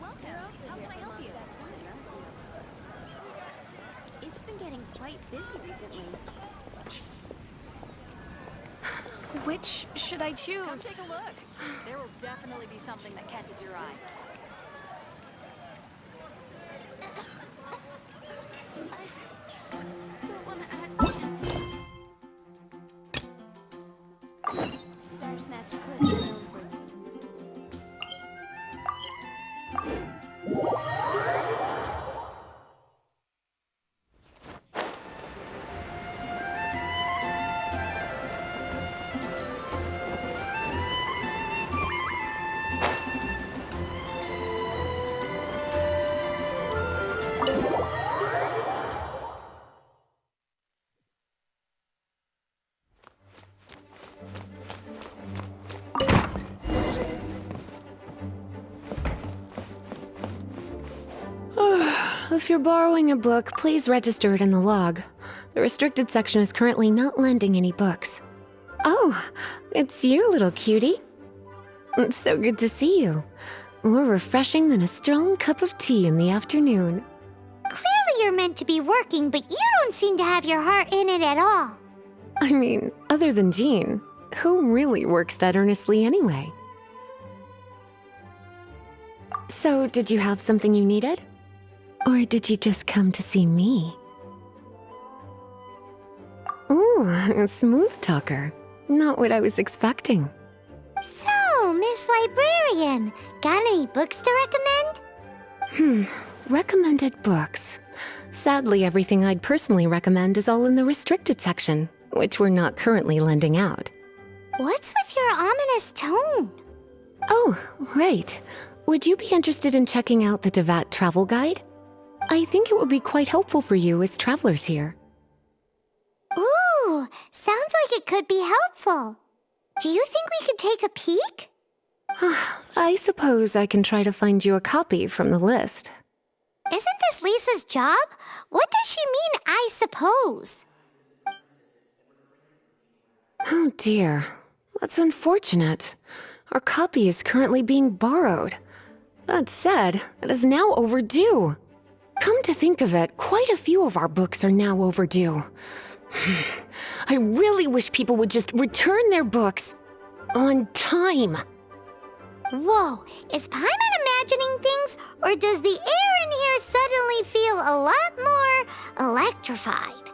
How can I help you? It's been getting quite busy recently. Which should I choose? Come take a look. There will definitely be something that catches your eye. I don't want to add... Star Snatch Clip is known for its... If you're borrowing a book, please register it in the log. The restricted section is currently not lending any books. Oh, it's you, little cutie. It's so good to see you. More refreshing than a strong cup of tea in the afternoon. Clearly you're meant to be working, but you don't seem to have your heart in it at all. I mean, other than Jean, who really works that earnestly anyway? So, did you have something you needed? Or did you just come to see me? Ooh, a smooth talker. Not what I was expecting. So, Miss Librarian, got any books to recommend? Recommended books. Sadly, everything I'd personally recommend is all in the restricted section, which we're not currently lending out. What's with your ominous tone? Oh, right. Would you be interested in checking out the Devat travel guide? I think it would be quite helpful for you as travelers here. Ooh, sounds like it could be helpful. Do you think we could take a peek? I suppose I can try to find you a copy from the list. Isn't this Lisa's job? What does she mean, I suppose? Oh dear, that's unfortunate. Our copy is currently being borrowed. That said, it is now overdue. Come to think of it, quite a few of our books are now overdue. I really wish people would just return their books on time. Whoa, is Paimon imagining things, or does the air in here suddenly feel a lot more electrified?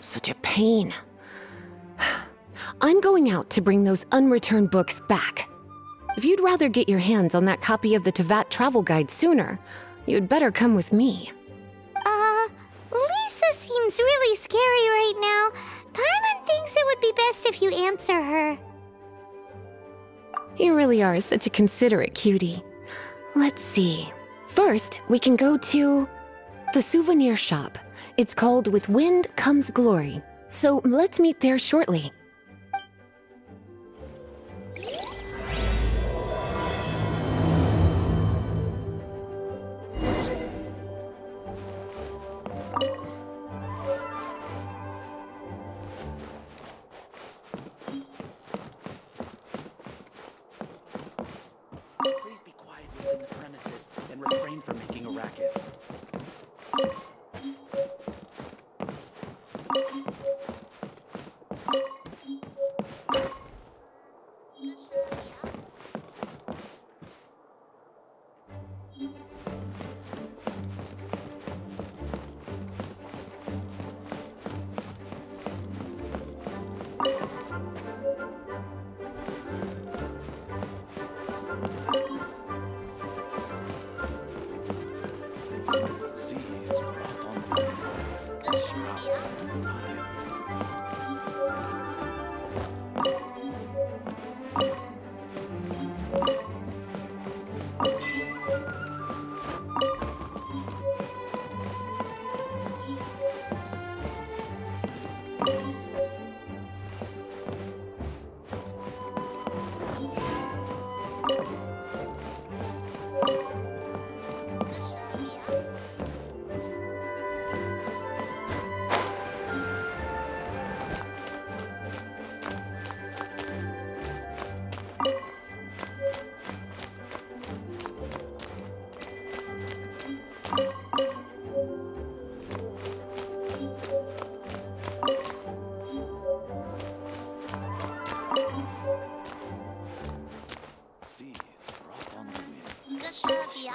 Such a pain. I'm going out to bring those unreturned books back. If you'd rather get your hands on that copy of the Tevat travel guide sooner, you'd better come with me. Lisa seems really scary right now. Paimon thinks it would be best if you answer her. You really are such a considerate cutie. Let's see. First, we can go to the souvenir shop. It's called With Wind Comes Glory. So let's meet there shortly. Please be quiet within the premises and refrain from making a racket.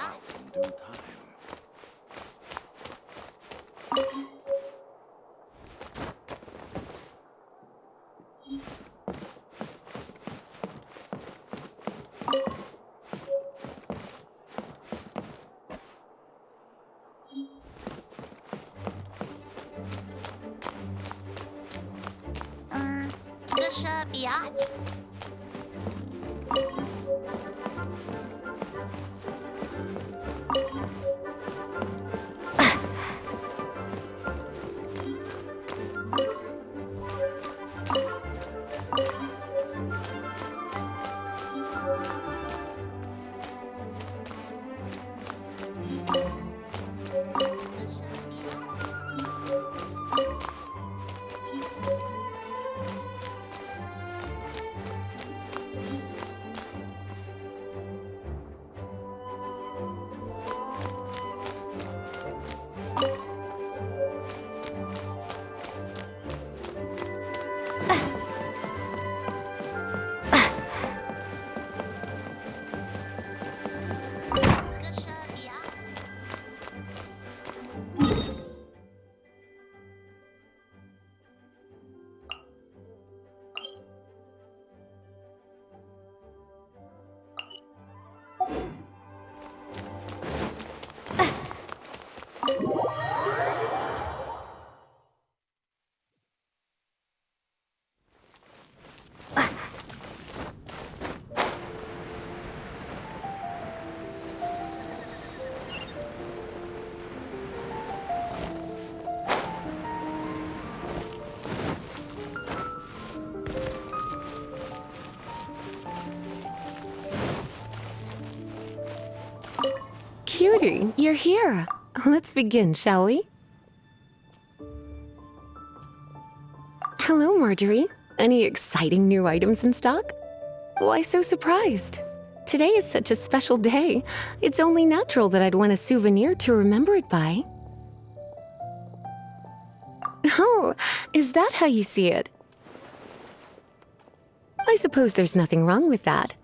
In due time. Gusha Biat? Cutie, you're here. Let's begin, shall we? Hello, Marjorie. Any exciting new items in stock? Why so surprised? Today is such a special day. It's only natural that I'd want a souvenir to remember it by. Oh, is that how you see it? I suppose there's nothing wrong with that.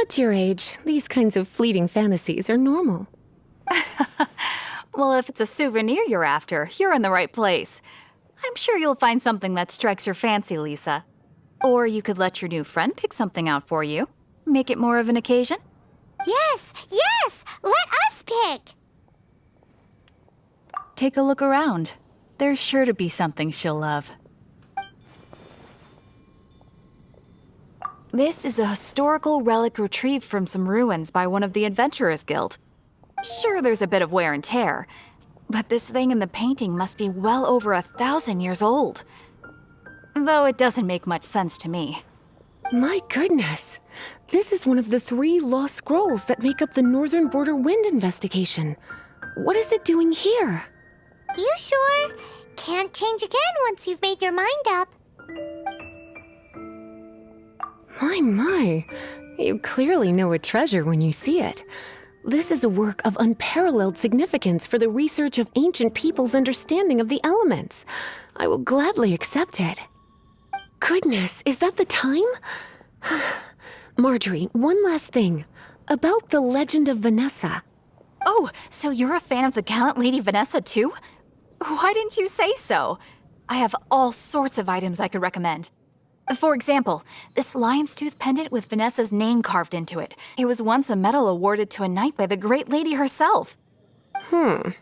At your age, these kinds of fleeting fantasies are normal. Well, if it's a souvenir you're after, you're in the right place. I'm sure you'll find something that strikes your fancy, Lisa. Or you could let your new friend pick something out for you. Make it more of an occasion. Yes, yes! Let us pick! Take a look around. There's sure to be something she'll love. This is a historical relic retrieved from some ruins by one of the Adventurers Guild. Sure, there's a bit of wear and tear, but this thing in the painting must be well over 1,000 years old. Though it doesn't make much sense to me. My goodness! This is one of the 3 lost scrolls that make up the Northern Border Wind investigation. What is it doing here? You sure? Can't change again once you've made your mind up. My. You clearly know a treasure when you see it. This is a work of unparalleled significance for the research of ancient people's understanding of the elements. I will gladly accept it. Goodness, is that the time? Marjorie, one last thing. About the legend of Vanessa. Oh, so you're a fan of the gallant Lady Vanessa too? Why didn't you say so? I have all sorts of items I could recommend. For example, this lion's tooth pendant with Vanessa's name carved into it. It was once a medal awarded to a knight by the great lady herself. Oh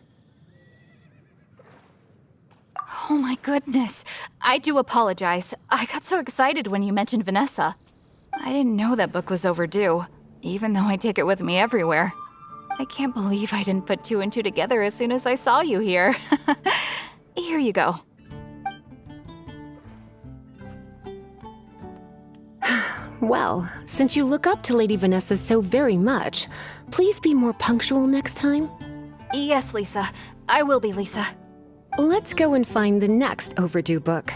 my goodness. I do apologize. I got so excited when you mentioned Vanessa. I didn't know that book was overdue, even though I take it with me everywhere. I can't believe I didn't put 2 and 2 together as soon as I saw you here. Here you go. Well, since you look up to Lady Vanessa so very much, please be more punctual next time. Yes, Lisa. I will be, Lisa. Let's go and find the next overdue book.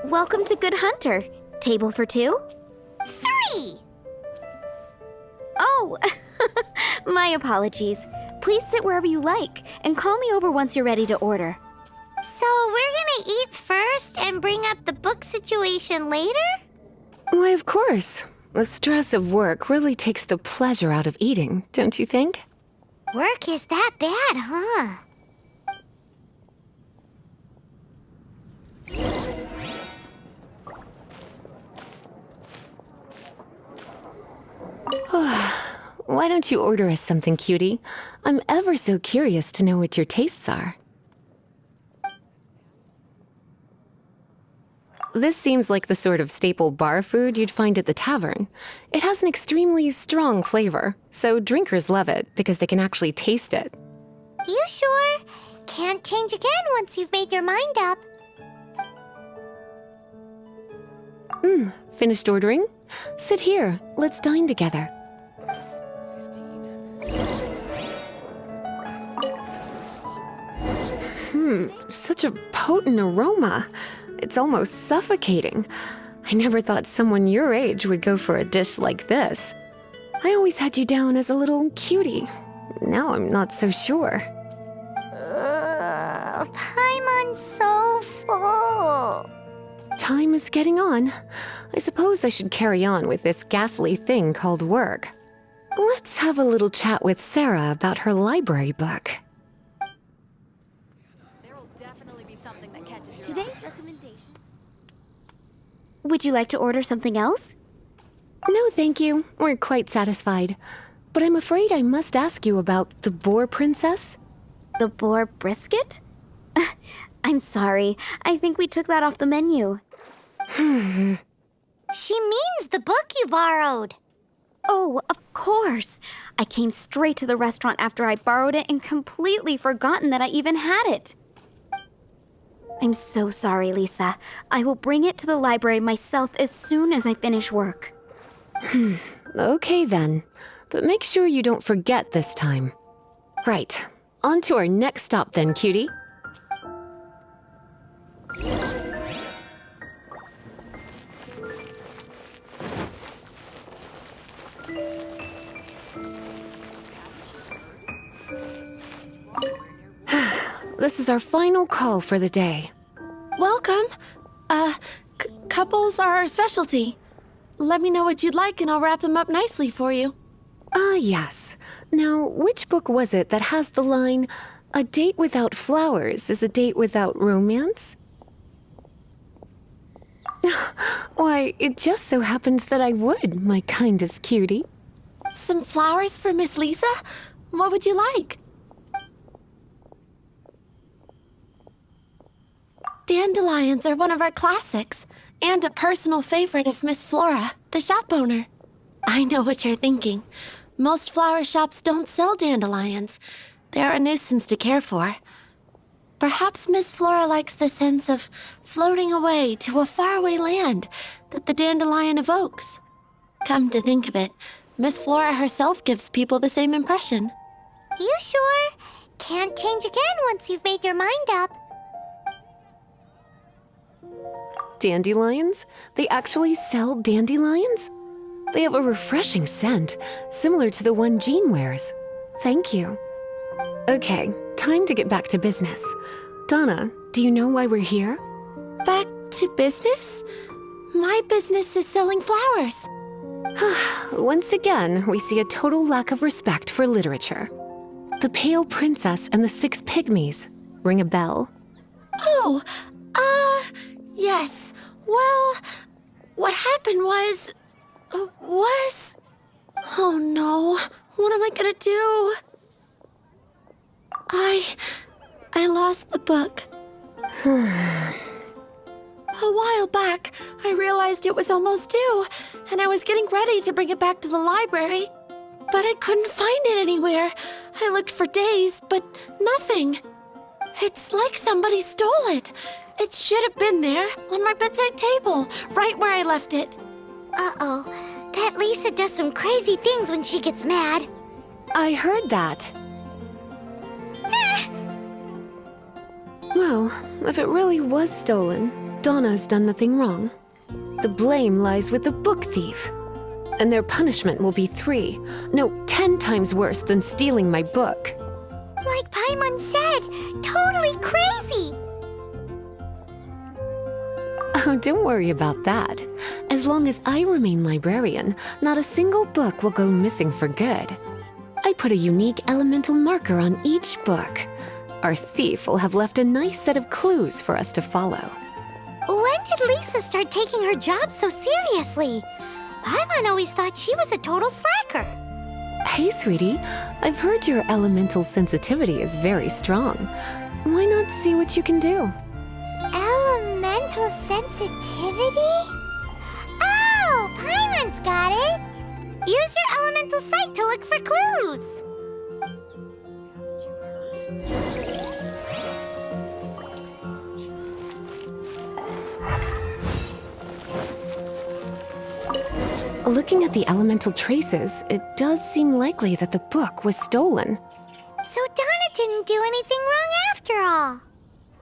Welcome to Good Hunter. Table for 2? 3! Oh, my apologies. Please sit wherever you like, and call me over once you're ready to order. So we're gonna I eat first and bring up the book situation later? Why, of course. The stress of work really takes the pleasure out of eating, don't you think? Work is that bad, huh? Why don't you order us something, cutie? I'm ever so curious to know what your tastes are. This seems like the sort of staple bar food you'd find at the tavern. It has an extremely strong flavor, so drinkers love it because they can actually taste it. You sure? Can't change again once you've made your mind up. Finished ordering? Sit here. Let's dine together. 15. Such a potent aroma. It's almost suffocating. I never thought someone your age would go for a dish like this. I always had you down as a little cutie. Now I'm not so sure. Paimon's so full. Time is getting on. I suppose I should carry on with this ghastly thing called work. Let's have a little chat with Sarah about her library book. There'll definitely be something that catches your Today's recommendation. Would you like to order something else? No, thank you. We're quite satisfied. But I'm afraid I must ask you about the boar princess. The boar brisket? I'm sorry. I think we took that off the menu. She means the book you borrowed. Oh, of course. I came straight to the restaurant after I borrowed it and completely forgotten that I even had it. I'm so sorry, Lisa. I will bring it to the library myself as soon as I finish work. Okay then. But make sure you don't forget this time. Right. On to our next stop then, cutie. This is our final call for the day. Welcome. Couples are our specialty. Let me know what you'd like and I'll wrap them up nicely for you. Yes. Now, which book was it that has the line, "A date without flowers is a date without romance"? Why, it just so happens that I would, my kindest cutie. Some flowers for Miss Lisa? What would you like? Dandelions are one of our classics, and a personal favorite of Miss Flora, the shop owner. I know what you're thinking. Most flower shops don't sell dandelions. They're a nuisance to care for. Perhaps Miss Flora likes the sense of floating away to a faraway land that the dandelion evokes. Come to think of it, Miss Flora herself gives people the same impression. You sure? Can't change again once you've made your mind up. Dandelions? They actually sell dandelions? They have a refreshing scent, similar to the one Jean wears. Thank you. Okay, time to get back to business. Donna, do you know why we're here? Back to business? My business is selling flowers. Once again, we see a total lack of respect for literature. The Pale Princess and the Six Pygmies. Ring a bell? Oh, yes. Well, what happened was... Oh no, what am I gonna do? I lost the book. A while back, I realized it was almost due, and I was getting ready to bring it back to the library. But I couldn't find it anywhere. I looked for days, but nothing. It's like somebody stole it. It should have been there, on my bedside table, right where I left it. Uh-oh. That Lisa does some crazy things when she gets mad. I heard that. Well, if it really was stolen, Donna's done nothing wrong. The blame lies with the book thief. And their punishment will be 10 times worse than stealing my book. Like Paimon said, totally crazy. Oh, don't worry about that. As long as I remain librarian, not a single book will go missing for good. I put a unique elemental marker on each book. Our thief will have left a nice set of clues for us to follow. When did Lisa start taking her job so seriously? Paimon always thought she was a total slacker. Hey, sweetie, I've heard your elemental sensitivity is very strong. Why not see what you can do? Elemental sensitivity? Oh, Paimon's got it! Use your elemental sight to look for clues! Looking at the elemental traces, it does seem likely that the book was stolen. So Donna didn't do anything wrong after all.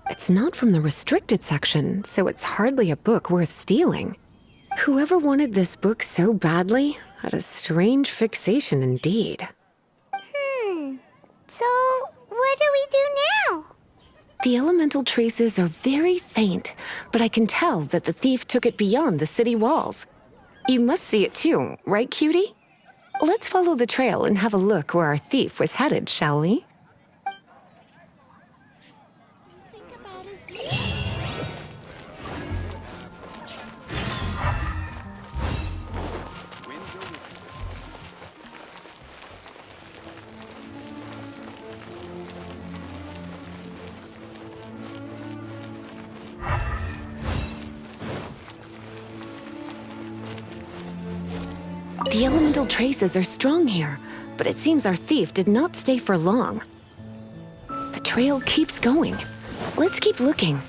It's not from the restricted section, so it's hardly a book worth stealing. Whoever wanted this book so badly had a strange fixation indeed. So what do we do now? The elemental traces are very faint, but I can tell that the thief took it beyond the city walls. You must see it too, right, cutie? Let's follow the trail and have a look where our thief was headed, shall we? The elemental traces are strong here, but it seems our thief did not stay for long. The trail keeps going. Let's keep looking.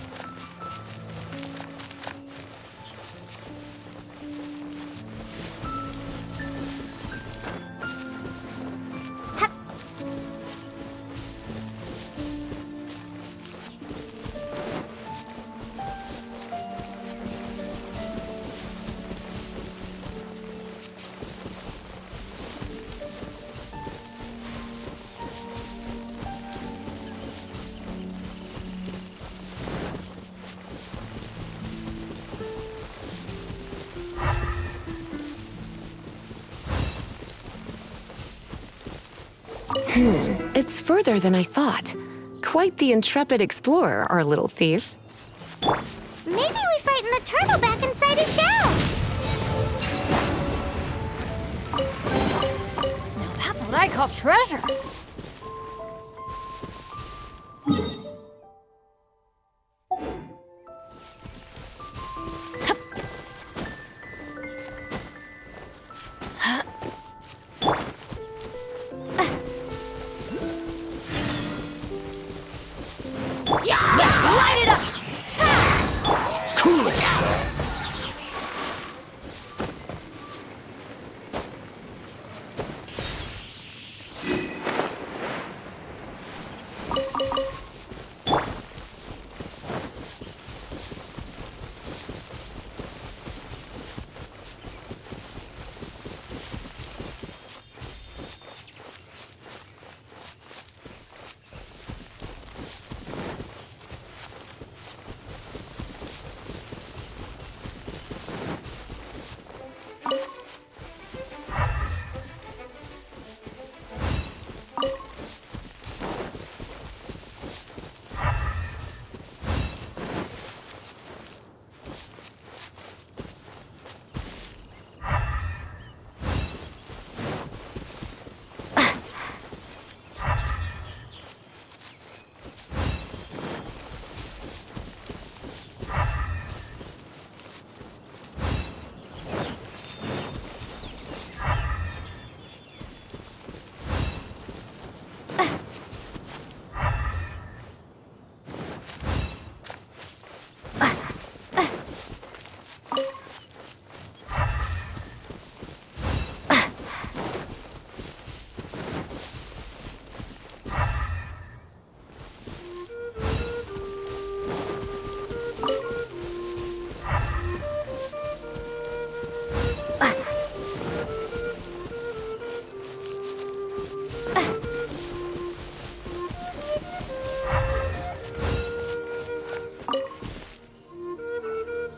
It's further than I thought. Quite the intrepid explorer, our little thief. Maybe we frightened the turtle back inside his shell. Now that's what I call treasure. Light it up! Cool it!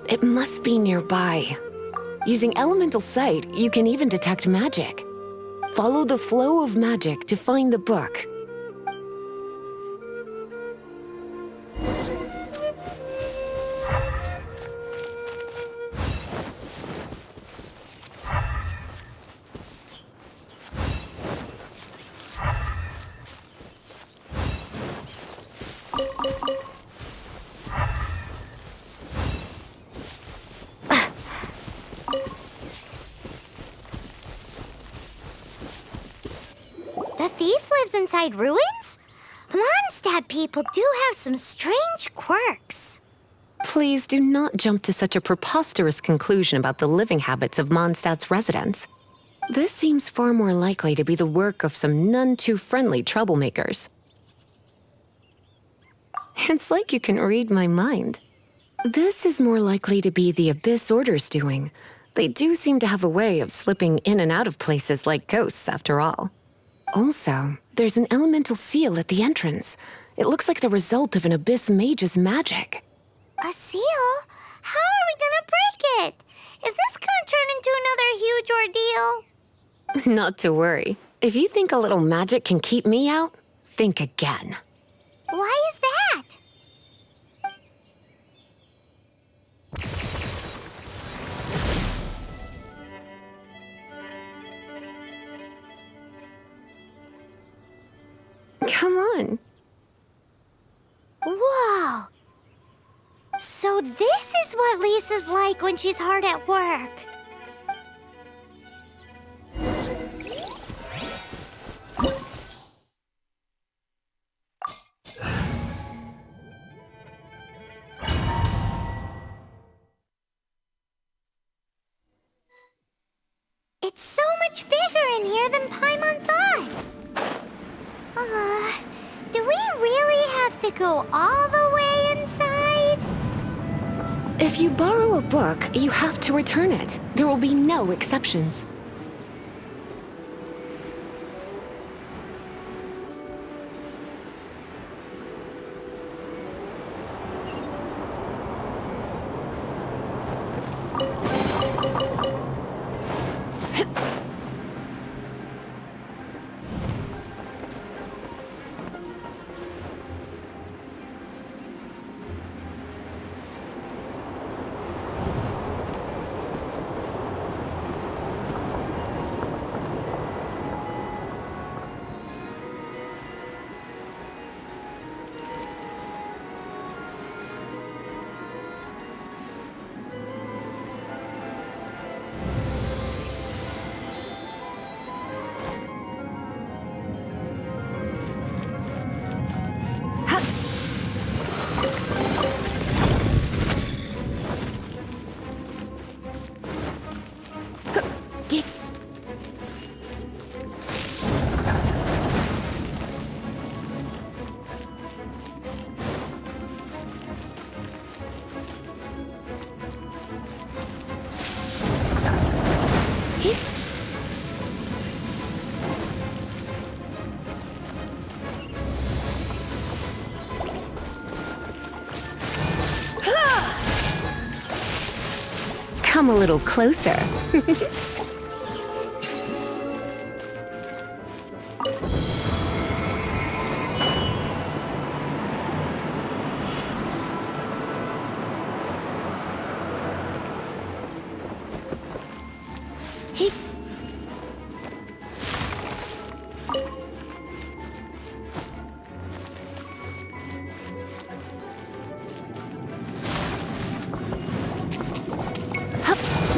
It must be nearby. Using elemental sight, you can even detect magic. Follow the flow of magic to find the book. The thief lives inside ruins? Mondstadt people do have some strange quirks. Please do not jump to such a preposterous conclusion about the living habits of Mondstadt's residents. This seems far more likely to be the work of some none-too-friendly troublemakers. It's like you can read my mind. This is more likely to be the Abyss Order's doing. They do seem to have a way of slipping in and out of places like ghosts, after all. Also, there's an elemental seal at the entrance. It looks like the result of an Abyss mage's magic. A seal? How are we gonna break it? Is this gonna turn into another huge ordeal? Not to worry. If you think a little magic can keep me out, think again. Why is that? Come on. Whoa! So this is what Lisa's like when she's hard at work. It's so much bigger in here than Paimon thought. Do we really have to go all the way inside? If you borrow a book, you have to return it. There will be no exceptions. Come a little closer.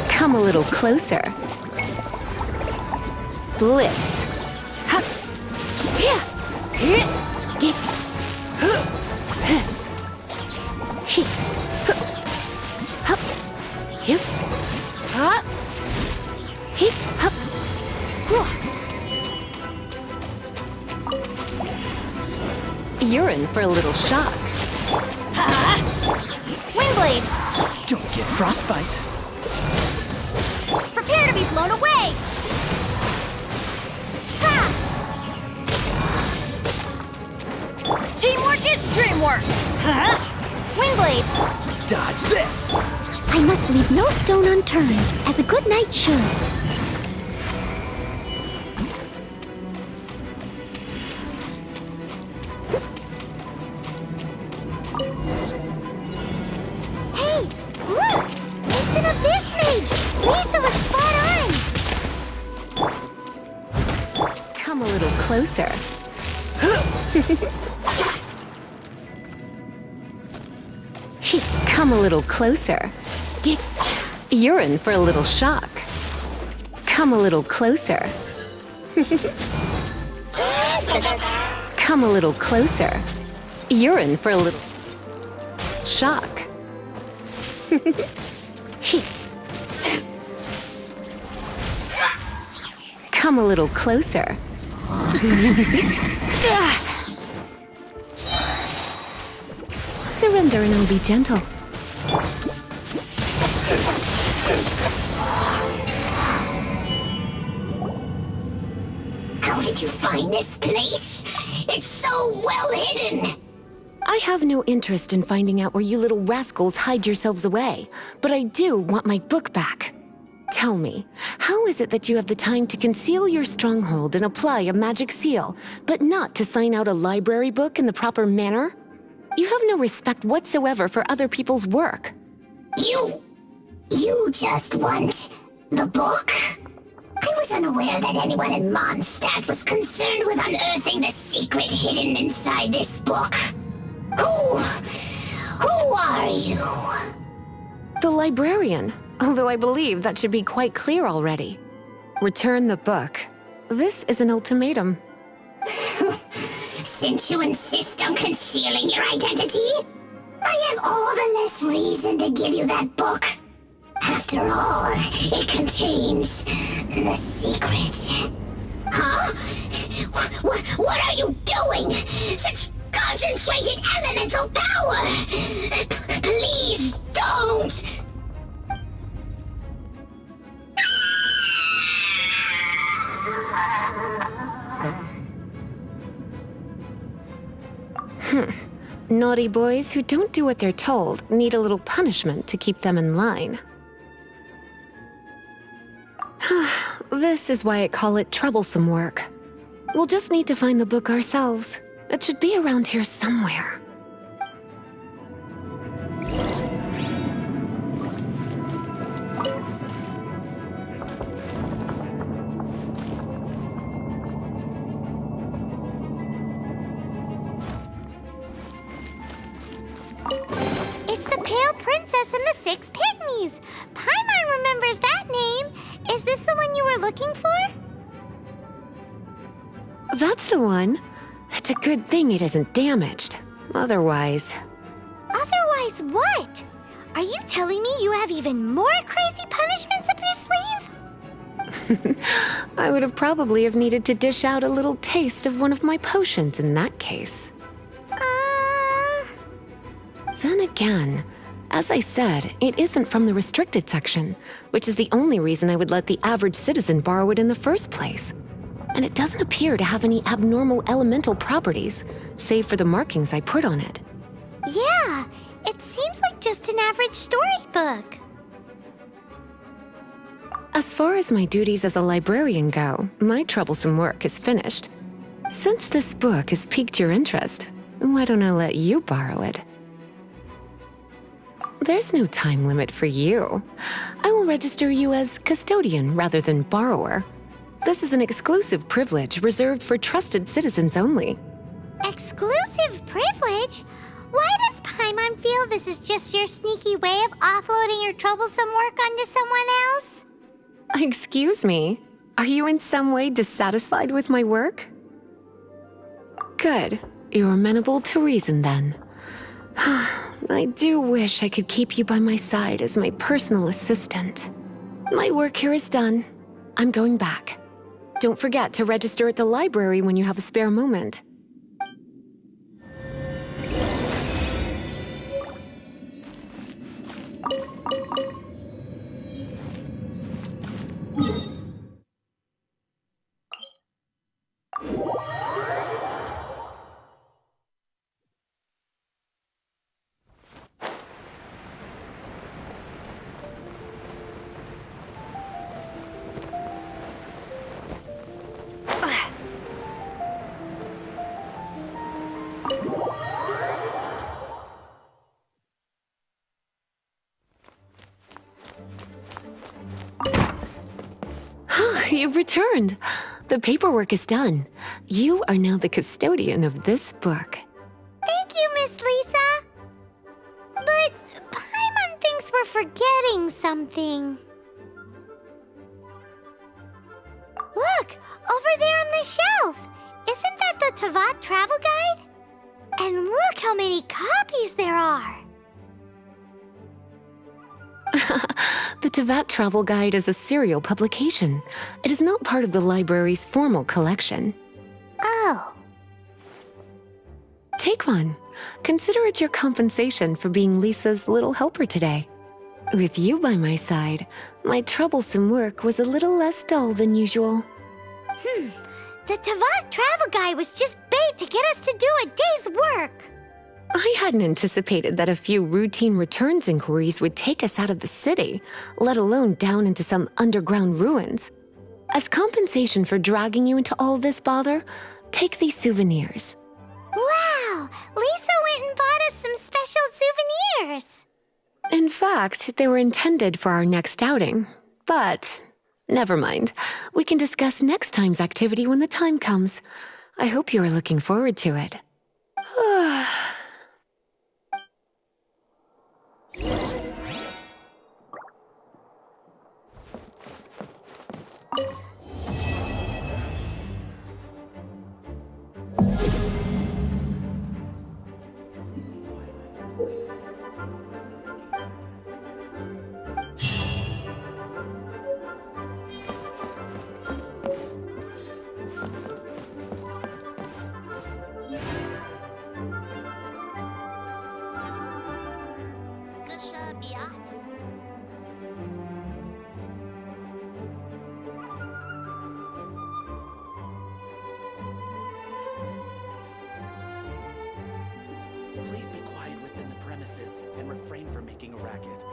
Come a little closer. Blitz. Hup. Yeah. Get. He. Hup. Yep. Hup. He. Hup. You're in for a little shock. Wingblade! Don't get frostbite. Prepare to be blown away! Ha! Teamwork is dreamwork! Huh? Wingblade! Dodge this. I must leave no stone unturned, as a good knight should. Hey, look! It's an abyss mage! Lisa was spot on! Come a little closer. Come a little closer. You're in for a little shock. Come a little closer. Come a little closer. You're in for a little shock. Come a little closer. Surrender and I'll be gentle. How did you find this place? It's so well hidden! I have no interest in finding out where you little rascals hide yourselves away, but I do want my book back. Tell me, how is it that you have the time to conceal your stronghold and apply a magic seal, but not to sign out a library book in the proper manner? You have no respect whatsoever for other people's work. You just want the book? I was unaware that anyone in Mondstadt was concerned with unearthing the secret hidden inside this book. Who are you? The librarian, although I believe that should be quite clear already. Return the book. This is an ultimatum. Since you insist on concealing your identity, I have all the less reason to give you that book. After all, it contains the secret. Huh? What are you doing? Such concentrated elemental power! Please don't! Naughty boys who don't do what they're told need a little punishment to keep them in line. This is why I call it troublesome work. We'll just need to find the book ourselves. It should be around here somewhere. It's the Pale Princess and the Six Pygmies! Paimon remembers that name! Is this the one you were looking for? That's the one. It's a good thing it isn't damaged. Otherwise... Otherwise what? Are you telling me you have even more crazy punishments up your sleeve? I would have probably have needed to dish out a little taste of one of my potions in that case. Then again, as I said, it isn't from the restricted section, which is the only reason I would let the average citizen borrow it in the first place. And it doesn't appear to have any abnormal elemental properties, save for the markings I put on it. Yeah, it seems like just an average storybook. As far as my duties as a librarian go, my troublesome work is finished. Since this book has piqued your interest, why don't I let you borrow it? There's no time limit for you. I will register you as custodian rather than borrower. This is an exclusive privilege reserved for trusted citizens only. Exclusive privilege? Why does Paimon feel this is just your sneaky way of offloading your troublesome work onto someone else? Excuse me, are you in some way dissatisfied with my work? Good, you're amenable to reason then. I do wish I could keep you by my side as my personal assistant. My work here is done. I'm going back. Don't forget to register at the library when you have a spare moment. You've returned. The paperwork is done. You are now the custodian of this book. Thank you, Miss Lisa. But Paimon thinks we're forgetting something. Look, over there on the shelf. Isn't that the Tavat travel guide? And look how many copies there are. The Tavat Travel Guide is a serial publication. It is not part of the library's formal collection. Oh. Take one. Consider it your compensation for being Lisa's little helper today. With you by my side, my troublesome work was a little less dull than usual. The Tavat travel guide was just bait to get us to do a day's work. I hadn't anticipated that a few routine returns inquiries would take us out of the city, let alone down into some underground ruins. As compensation for dragging you into all this bother, take these souvenirs. Wow, Lisa went and bought us some special souvenirs. In fact, they were intended for our next outing. But never mind. We can discuss next time's activity when the time comes. I hope you are looking forward to it. Please be quiet within the premises and refrain from making a racket.